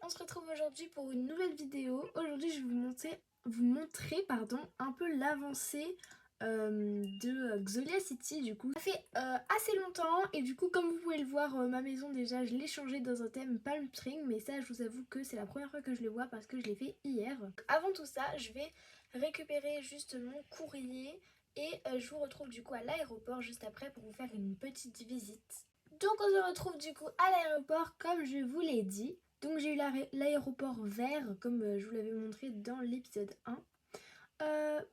On se retrouve aujourd'hui pour une nouvelle vidéo. Aujourd'hui je vais vous montrer un peu l'avancée de Xolia City. Du coup ça fait assez longtemps et du coup comme vous pouvez le voir, ma maison déjà je l'ai changée dans un thème Palm Spring, mais ça je vous avoue que c'est la première fois que je le vois parce que je l'ai fait hier. Avant tout ça je vais récupérer juste mon courrier et je vous retrouve du coup à l'aéroport juste après pour vous faire une petite visite. Donc on se retrouve du coup à l'aéroport comme je vous l'ai dit. Donc j'ai eu l'aéroport vert comme je vous l'avais montré dans l'épisode 1.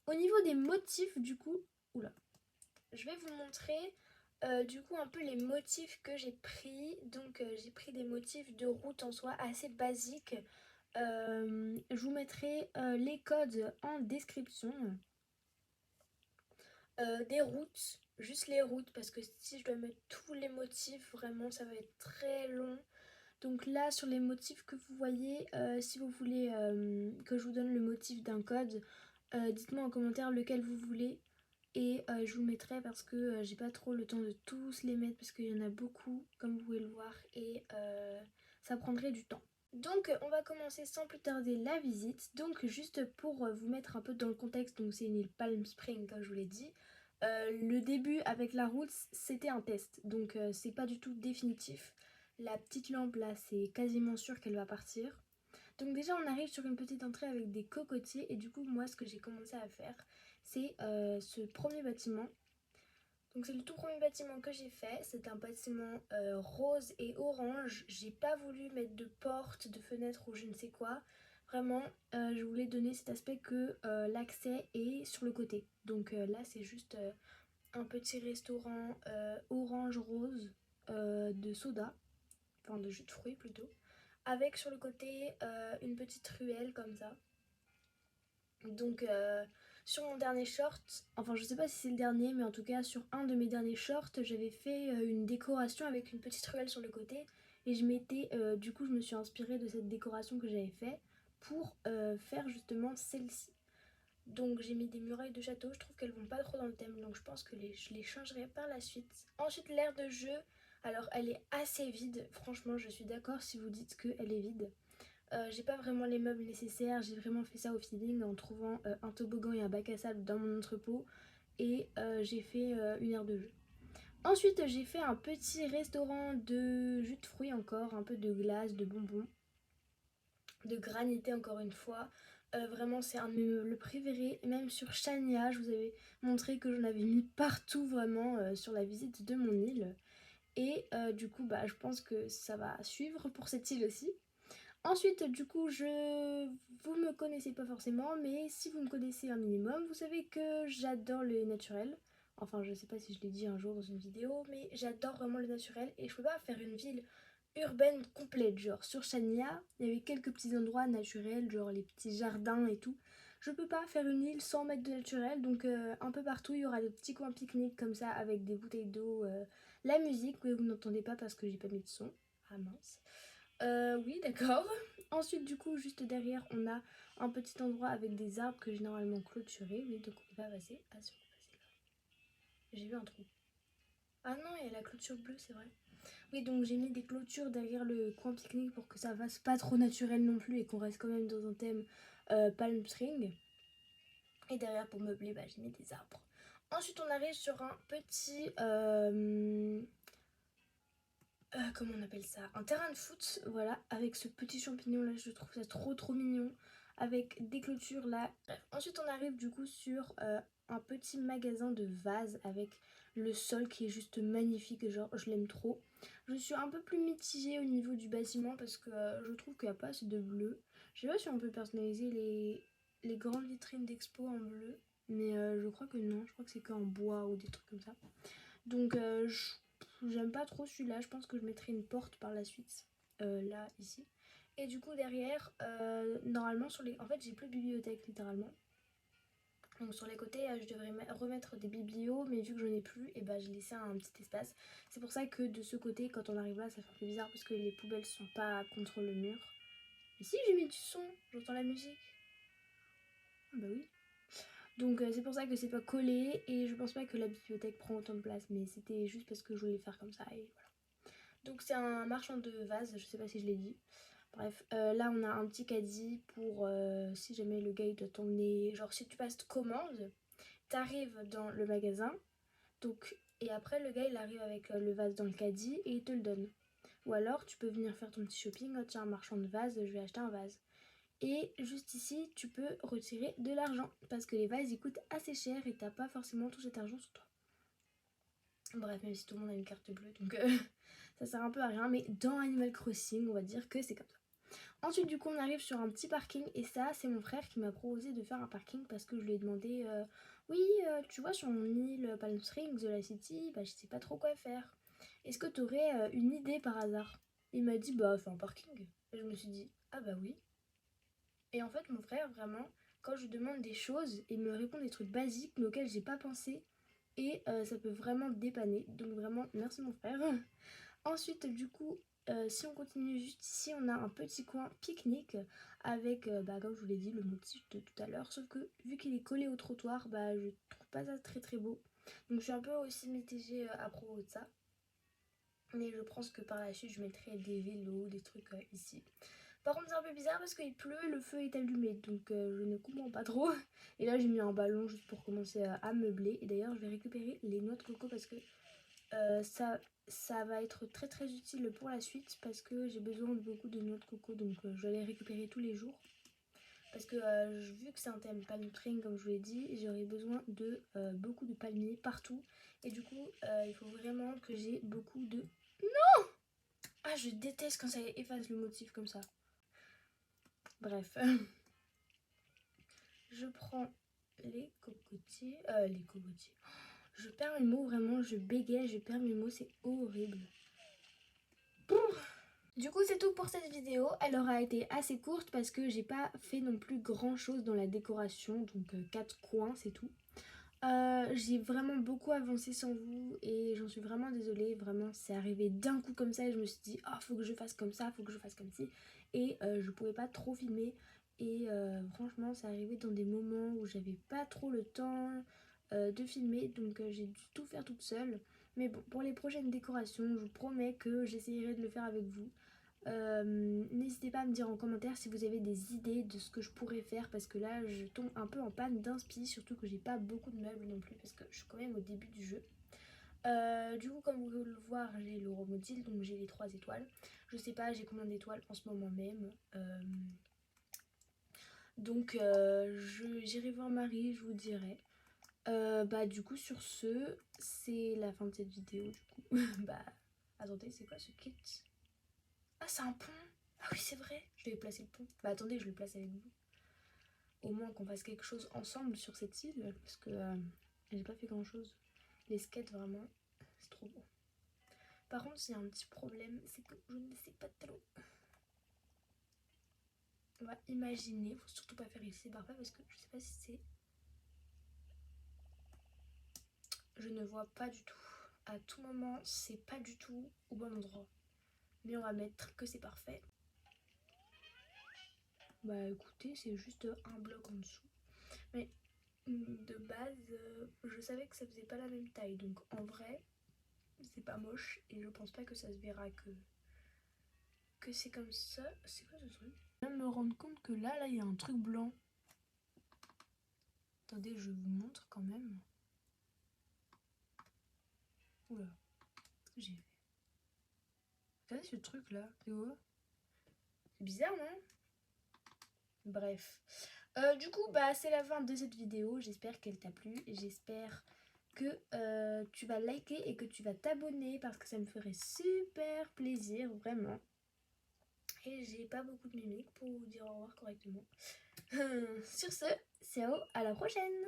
Au niveau des motifs du coup, oula, je vais vous montrer du coup un peu les motifs que j'ai pris. Donc j'ai pris des motifs de route en soi assez basiques. Je vous mettrai les codes en description. Des routes, juste les routes, parce que si je dois mettre tous les motifs, vraiment ça va être très long. Donc là sur les motifs que vous voyez, si vous voulez que je vous donne le motif d'un code, dites-moi en commentaire lequel vous voulez et je vous le mettrai parce que j'ai pas trop le temps de tous les mettre parce qu'il y en a beaucoup comme vous pouvez le voir et ça prendrait du temps. Donc on va commencer sans plus tarder la visite. Donc juste pour vous mettre un peu dans le contexte, donc c'est une île Palm Spring comme je vous l'ai dit. Le début avec la route c'était un test, donc c'est pas du tout définitif. La petite lampe là c'est quasiment sûr qu'elle va partir. Donc déjà on arrive sur une petite entrée avec des cocotiers et du coup moi ce que j'ai commencé à faire c'est ce premier bâtiment. Donc c'est le tout premier bâtiment que j'ai fait, c'est un bâtiment rose et orange. J'ai pas voulu mettre de porte, de fenêtre ou je ne sais quoi. Vraiment, je voulais donner cet aspect que l'accès est sur le côté. Donc là c'est juste un petit restaurant orange-rose de soda, enfin de jus de fruits plutôt. Avec sur le côté une petite ruelle comme ça. Donc sur mon dernier short, enfin je sais pas si c'est le dernier, mais en tout cas sur un de mes derniers shorts, j'avais fait une décoration avec une petite ruelle sur le côté. Et du coup je me suis inspirée de cette décoration que j'avais fait pour faire justement celle-ci. Donc j'ai mis des murailles de château, je trouve qu'elles vont pas trop dans le thème, donc je pense que je les changerai par la suite. Ensuite l'aire de jeu, alors elle est assez vide, franchement je suis d'accord si vous dites qu'elle est vide. J'ai pas vraiment les meubles nécessaires, j'ai vraiment fait ça au feeling en trouvant un toboggan et un bac à sable dans mon entrepôt et j'ai fait une aire de jeu. Ensuite j'ai fait un petit restaurant de jus de fruits encore, un peu de glace, de bonbons, de granité encore une fois. Vraiment c'est un de mes meubles préférés, même sur Chania je vous avais montré que j'en avais mis partout vraiment sur la visite de mon île. Et du coup bah, je pense que ça va suivre pour cette île aussi. Ensuite, du coup, vous me connaissez pas forcément, mais si vous me connaissez un minimum, vous savez que j'adore le naturel. Enfin, je sais pas si je l'ai dit un jour dans une vidéo, mais j'adore vraiment le naturel et je peux pas faire une ville urbaine complète. Genre sur Chania, il y avait quelques petits endroits naturels, genre les petits jardins et tout. Je peux pas faire une île sans mettre de naturel, donc un peu partout il y aura des petits coins pique-nique comme ça avec des bouteilles d'eau, la musique que vous n'entendez pas parce que j'ai pas mis de son. Ah mince. Oui, d'accord. Ensuite, du coup, juste derrière, on a un petit endroit avec des arbres que j'ai normalement clôturés. Oui, donc on peut pas passer. Ah, si, on peut passer là. J'ai vu un trou. Ah non, il y a la clôture bleue, c'est vrai. Oui, donc j'ai mis des clôtures derrière le coin pique-nique pour que ça fasse pas trop naturel non plus et qu'on reste quand même dans un thème Palm Spring. Et derrière, pour meubler, bah, j'ai mis des arbres. Ensuite, on arrive sur un petit... comment on appelle ça, un terrain de foot, voilà, avec ce petit champignon là, je trouve ça trop mignon, avec des clôtures là. Bref. Ensuite on arrive du coup sur un petit magasin de vases avec le sol qui est juste magnifique, genre je l'aime trop. Je suis un peu plus mitigée au niveau du bâtiment parce que je trouve qu'il n'y a pas assez de bleu. Je sais pas si on peut personnaliser les grandes vitrines d'expo en bleu, mais je crois que non, je crois que c'est qu'en bois ou des trucs comme ça. Donc j'aime pas trop celui-là, je pense que je mettrai une porte par la suite, là, ici. Et du coup derrière, normalement sur les... En fait j'ai plus de bibliothèque littéralement. Donc sur les côtés je devrais remettre des biblios, mais vu que j'en ai plus, et bah j'ai laissé un petit espace. C'est pour ça que de ce côté quand on arrive là ça fait un peu bizarre parce que les poubelles sont pas contre le mur. Mais si j'ai mis du son, j'entends la musique. Ah bah oui. Donc c'est pour ça que c'est pas collé et je pense pas que la bibliothèque prend autant de place, mais c'était juste parce que je voulais faire comme ça et voilà. Donc c'est un marchand de vases, je sais pas si je l'ai dit. Bref, là on a un petit caddie pour si jamais le gars il doit t'emmener, genre si tu passes commande, t'arrives dans le magasin, donc et après le gars il arrive avec le vase dans le caddie et il te le donne. Ou alors tu peux venir faire ton petit shopping, oh, tiens un marchand de vase, je vais acheter un vase. Et juste ici tu peux retirer de l'argent parce que les vases ils coûtent assez cher et t'as pas forcément tout cet argent sur toi. Bref, même si tout le monde a une carte bleue, donc ça sert un peu à rien, mais dans Animal Crossing on va dire que c'est comme ça. Ensuite du coup on arrive sur un petit parking et ça c'est mon frère qui m'a proposé de faire un parking parce que je lui ai demandé oui tu vois sur mon île Palm Springs de la City, bah je sais pas trop quoi faire. Est-ce que tu aurais une idée par hasard? Il m'a dit bah fais un parking. Et je me suis dit ah bah oui. Et en fait mon frère vraiment quand je lui demande des choses il me répond des trucs basiques mais auxquels j'ai pas pensé et ça peut vraiment dépanner. Donc vraiment merci mon frère. Ensuite, du coup, si on continue juste ici, on a un petit coin pique-nique avec, bah, comme je vous l'ai dit, le motif de tout à l'heure. Sauf que vu qu'il est collé au trottoir, bah, je trouve pas ça très très beau. Donc je suis un peu aussi mitigée à propos de ça. Mais je pense que par la suite, je mettrai des vélos, des trucs ici. Par contre, c'est un peu bizarre parce qu'il pleut, le feu est allumé, donc je ne comprends pas trop. Et là, j'ai mis un ballon juste pour commencer à meubler. Et d'ailleurs, je vais récupérer les noix de coco parce que ça va être très très utile pour la suite parce que j'ai besoin de beaucoup de noix de coco, donc je vais les récupérer tous les jours parce que vu que c'est un thème palm tree comme je vous l'ai dit, j'aurai besoin de beaucoup de palmiers partout et du coup il faut vraiment que j'ai beaucoup de... Non! Ah je déteste quand ça efface le motif comme ça. Bref. Je prends les cocotiers, je perds mes mots vraiment, je bégaye, je perds mes mots, c'est horrible. Du coup c'est tout pour cette vidéo, elle aura été assez courte parce que j'ai pas fait non plus grand chose dans la décoration, donc 4 coins c'est tout. J'ai vraiment beaucoup avancé sans vous et j'en suis vraiment désolée, vraiment c'est arrivé d'un coup comme ça et je me suis dit oh faut que je fasse comme ça, faut que je fasse comme ci et je pouvais pas trop filmer et franchement c'est arrivé dans des moments où j'avais pas trop le temps de filmer donc j'ai dû tout faire toute seule. Mais bon, pour les prochaines décorations, je vous promets que j'essayerai de le faire avec vous. N'hésitez pas à me dire en commentaire si vous avez des idées de ce que je pourrais faire parce que là je tombe un peu en panne d'inspi, surtout que j'ai pas beaucoup de meubles non plus parce que je suis quand même au début du jeu. Du coup comme vous pouvez le voir j'ai le Romodil donc j'ai les 3 étoiles. Je sais pas j'ai combien d'étoiles en ce moment même. Donc j'irai voir Marie, je vous dirai. Bah du coup sur ce c'est la fin de cette vidéo du coup. Bah attendez c'est quoi ce kit? Ah c'est un pont. Ah oui c'est vrai, je vais placer le pont. Bah attendez je le place avec vous. Au moins qu'on fasse quelque chose ensemble sur cette île parce que j'ai pas fait grand chose. Les skates vraiment c'est trop beau. Par contre s'il y a un petit problème c'est que je ne sais pas trop. On va imaginer, faut surtout pas faire ici parfait parce que je sais pas si c'est... Je ne vois pas du tout. À tout moment c'est pas du tout au bon endroit. Mais on va mettre que c'est parfait. Bah écoutez c'est juste un bloc en dessous. Mais de base je savais que ça faisait pas la même taille donc en vrai c'est pas moche et je pense pas que ça se verra que c'est comme ça. C'est quoi ce truc? Je viens de me rendre compte que là il y a un truc blanc. Attendez je vous montre quand même. Oula, qu'est-ce que j'ai fait? Regardez ce truc là, c'est où? C'est bizarre non? Bref. Du coup bah c'est la fin de cette vidéo, j'espère qu'elle t'a plu, j'espère que tu vas liker et que tu vas t'abonner parce que ça me ferait super plaisir vraiment. Et j'ai pas beaucoup de mimiques pour vous dire au revoir correctement. Sur ce, ciao, à la prochaine!